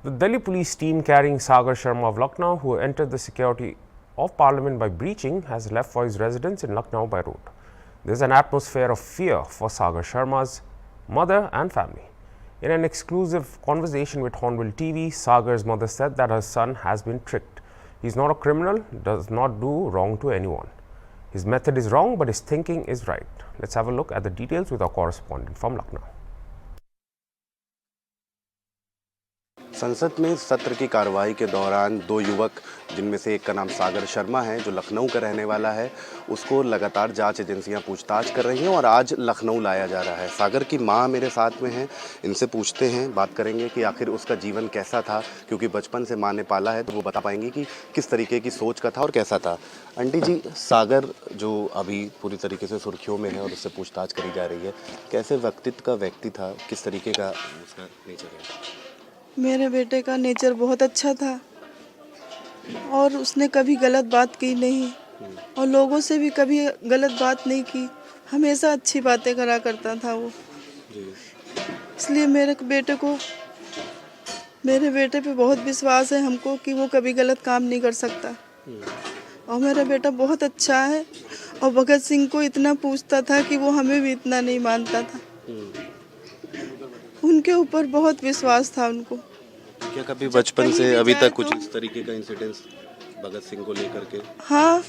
The Delhi police team carrying Sagar Sharma of Lucknow, who entered the security of Parliament by breaching, has left for his residence in Lucknow by road. There is an atmosphere of fear for Sagar Sharma's mother and family. In an exclusive conversation with Hornbill TV, Sagar's mother said that her son has been tricked. He is not a criminal, does not do wrong to anyone. His method is wrong, but his thinking is right. Let's have a look at the details with our correspondent from Lucknow. संसद में सत्र की कार्रवाई के दौरान दो युवक, जिनमें से एक का नाम सागर शर्मा है, जो लखनऊ का रहने वाला है, उसको लगातार जांच एजेंसियां पूछताछ कर रही हैं और आज लखनऊ लाया जा रहा है। सागर की मां मेरे साथ में हैं, इनसे पूछते हैं, बात करेंगे कि आखिर उसका जीवन कैसा था, क्योंकि बचपन से मां ने पाला है तो वो बता पाएंगी कि किस तरीके की सोच का था और कैसा था। आंटी जी, सागर जो अभी पूरी तरीके से सुर्खियों में है और उससे पूछताछ करी जा रही है, कैसे व्यक्तित्व का व्यक्ति था, किस तरीके का उसका नेचर है? मेरे बेटे का नेचर बहुत अच्छा था और उसने कभी गलत बात की नहीं और लोगों से भी कभी गलत बात नहीं की, हमेशा अच्छी बातें करा करता था वो। इसलिए मेरे बेटे पे बहुत विश्वास है हमको कि वो कभी गलत काम नहीं कर सकता। और मेरा बेटा बहुत अच्छा है और भगत सिंह को इतना पूछता था कि वो हमें भी इतना नहीं मानता था। उनके ऊपर बहुत विश्वास था उनको। क्या कभी बचपन से अभी तक कुछ इस तरीके का इंसिडेंस भगत सिंह को लेकर के? हाँ,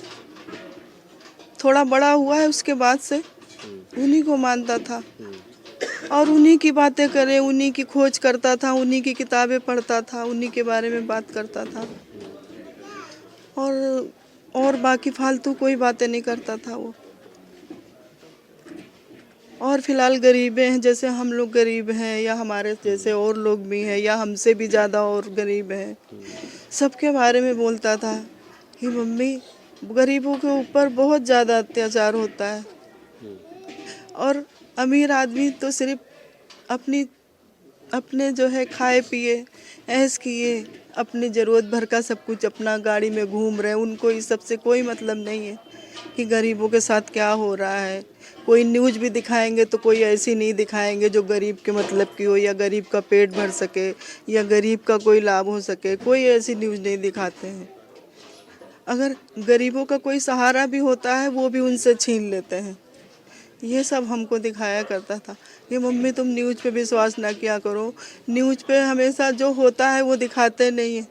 थोड़ा बड़ा हुआ है उसके बाद से उन्हीं को मानता था और उन्हीं की बातें करे, उन्हीं की खोज करता था, उन्हीं की किताबें पढ़ता था, उन्हीं के बारे में बात करता था और बाकी फालतू कोई बातें नहीं करता था वो। और फिलहाल गरीब हैं, जैसे हम लोग गरीब हैं या हमारे जैसे और लोग भी हैं या हमसे भी ज़्यादा और गरीब हैं, सबके बारे में बोलता था कि मम्मी गरीबों के ऊपर बहुत ज़्यादा अत्याचार होता है और अमीर आदमी तो सिर्फ अपने जो है खाए पिए ऐश किए, अपनी ज़रूरत भर का सब कुछ अपना गाड़ी में घूम रहे हैं, उनको इस सब से कोई मतलब नहीं है कि गरीबों के साथ क्या हो रहा है। कोई न्यूज़ भी दिखाएंगे तो कोई ऐसी नहीं दिखाएंगे जो गरीब के मतलब की हो या गरीब का पेट भर सके या गरीब का कोई लाभ हो सके, कोई ऐसी न्यूज़ नहीं दिखाते हैं। अगर गरीबों का कोई सहारा भी होता है वो भी उनसे छीन लेते हैं। ये सब हमको दिखाया करता था कि मम्मी तुम न्यूज़ पे विश्वास ना किया करो, न्यूज़ पे हमेशा जो होता है वो दिखाते नहीं हैं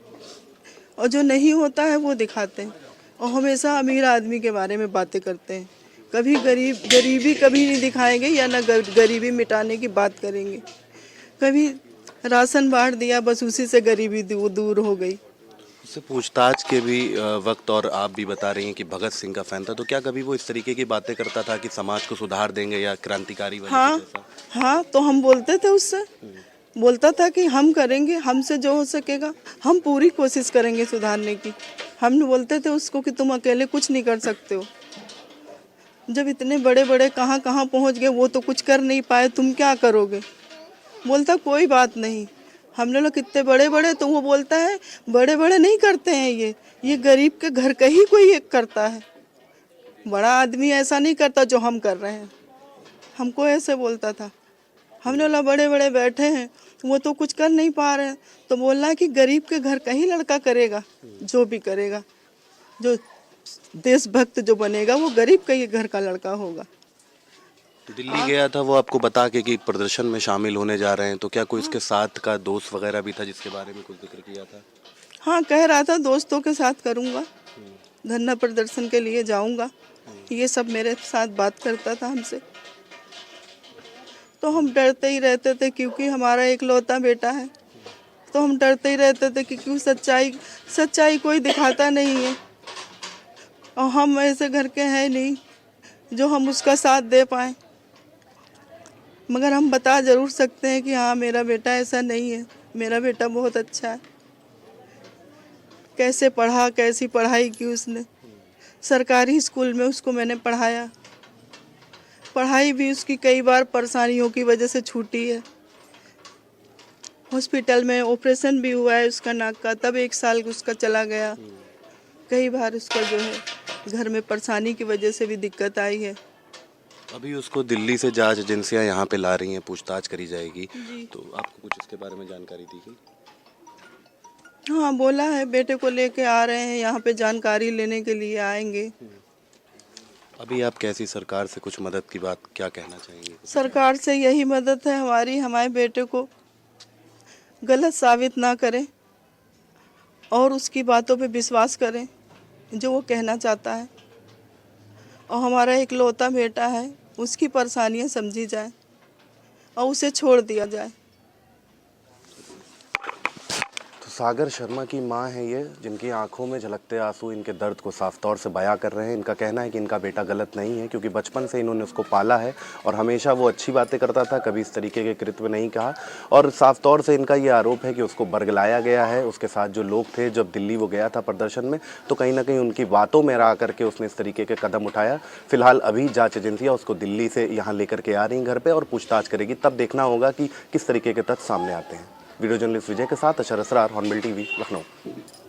और जो नहीं होता है वो दिखाते हैं और हमेशा अमीर आदमी के बारे में बातें करते हैं। कभी गरीबी कभी नहीं दिखाएंगे या ना गरीबी मिटाने की बात करेंगे। कभी राशन बांट दिया, बस उसी से गरीबी दूर हो गई। उससे पूछताछ के भी वक्त और आप भी बता रही हैं कि भगत सिंह का फैन था, तो क्या कभी वो इस तरीके की बातें करता था कि समाज को सुधार देंगे या क्रांतिकारी वाला कुछ ऐसा? हाँ, तो हम बोलते थे उससे, बोलता था कि हम करेंगे, हमसे जो हो सकेगा हम पूरी कोशिश करेंगे सुधारने की। हम बोलते थे उसको कि तुम अकेले कुछ नहीं कर सकते हो, जब इतने बड़े बड़े कहाँ पहुँच गए, वो तो कुछ कर नहीं पाए, तुम क्या करोगे? बोलता कोई बात नहीं, हम लोग कितने बड़े बड़े, तो वो बोलता है बड़े बड़े नहीं करते हैं, ये गरीब के घर का ही कोई एक करता है, बड़ा आदमी ऐसा नहीं करता जो हम कर रहे हैं। हमको ऐसे बोलता था। हम लोग बड़े बड़े बैठे हैं, वो तो कुछ कर नहीं पा रहे हैं, तो बोल रहा है कि गरीब के घर का ही लड़का करेगा, जो भी करेगा, जो देशभक्त जो बनेगा वो गरीब का ही घर का लड़का होगा। दिल्ली गया था वो आपको बता के कि प्रदर्शन में शामिल होने जा रहे हैं, तो क्या कोई इसके साथ का दोस्त वगैरह भी था जिसके बारे में कुछ जिक्र किया था? हाँ, कह रहा था दोस्तों के साथ करूँगा, धरना प्रदर्शन के लिए जाऊँगा, ये सब मेरे साथ बात करता था हमसे। तो हम डरते ही रहते थे क्योंकि हमारा इकलौता बेटा है, तो हम डरते ही रहते थे क्योंकि सच्चाई कोई दिखाता नहीं है और हम ऐसे घर के हैं नहीं जो हम उसका साथ दे पाएँ, मगर हम बता ज़रूर सकते हैं कि हाँ मेरा बेटा ऐसा नहीं है, मेरा बेटा बहुत अच्छा है। कैसे पढ़ा, कैसी पढ़ाई की उसने, सरकारी स्कूल में उसको मैंने पढ़ाया, पढ़ाई भी उसकी कई बार परेशानियों की वजह से छूटी है। हॉस्पिटल में ऑपरेशन भी हुआ है उसका नाक का, तब 1 साल उसका चला गया। कई बार उसका जो है घर में परेशानी की वजह से भी दिक्कत आई है। अभी उसको दिल्ली से जांच एजेंसियां यहाँ पे ला रही हैं, पूछताछ करी जाएगी, तो आपको कुछ इसके बारे में जानकारी दी गई? हाँ बोला है, बेटे को लेके आ रहे हैं, यहाँ पे जानकारी लेने के लिए आएंगे। अभी आप कैसी सरकार से कुछ मदद की बात क्या कहना चाहेंगे? सरकार से यही मदद है हमारी, हमारे बेटे को गलत साबित ना करें और उसकी बातों पे विश्वास करें जो वो कहना चाहता है, और हमारा इकलौता बेटा है, उसकी परेशानियां समझी जाए और उसे छोड़ दिया जाए। तो सागर शर्मा की मां है ये, जिनकी आंखों में झलकते आंसू इनके दर्द को साफ तौर से बयां कर रहे हैं। इनका कहना है कि इनका बेटा गलत नहीं है, क्योंकि बचपन से इन्होंने उसको पाला है और हमेशा वो अच्छी बातें करता था, कभी इस तरीके के कृत्य नहीं कहा। और साफ तौर से इनका ये आरोप है कि उसको बरगलाया गया है। उसके साथ जो लोग थे, जब दिल्ली वो गया था प्रदर्शन में, तो कहीं ना कहीं उनकी बातों में रह करके उसने इस तरीके के कदम उठाया। फिलहाल अभी जांच एजेंसियां उसको दिल्ली से यहाँ लेकर के आ रही घर पर और पूछताछ करेगी, तब देखना होगा कि किस तरीके के तथ्य सामने आते हैं। वीडियो जर्नलिस्ट विजय के साथ अशर असरार, हॉर्नबिल टीवी, लखनऊ।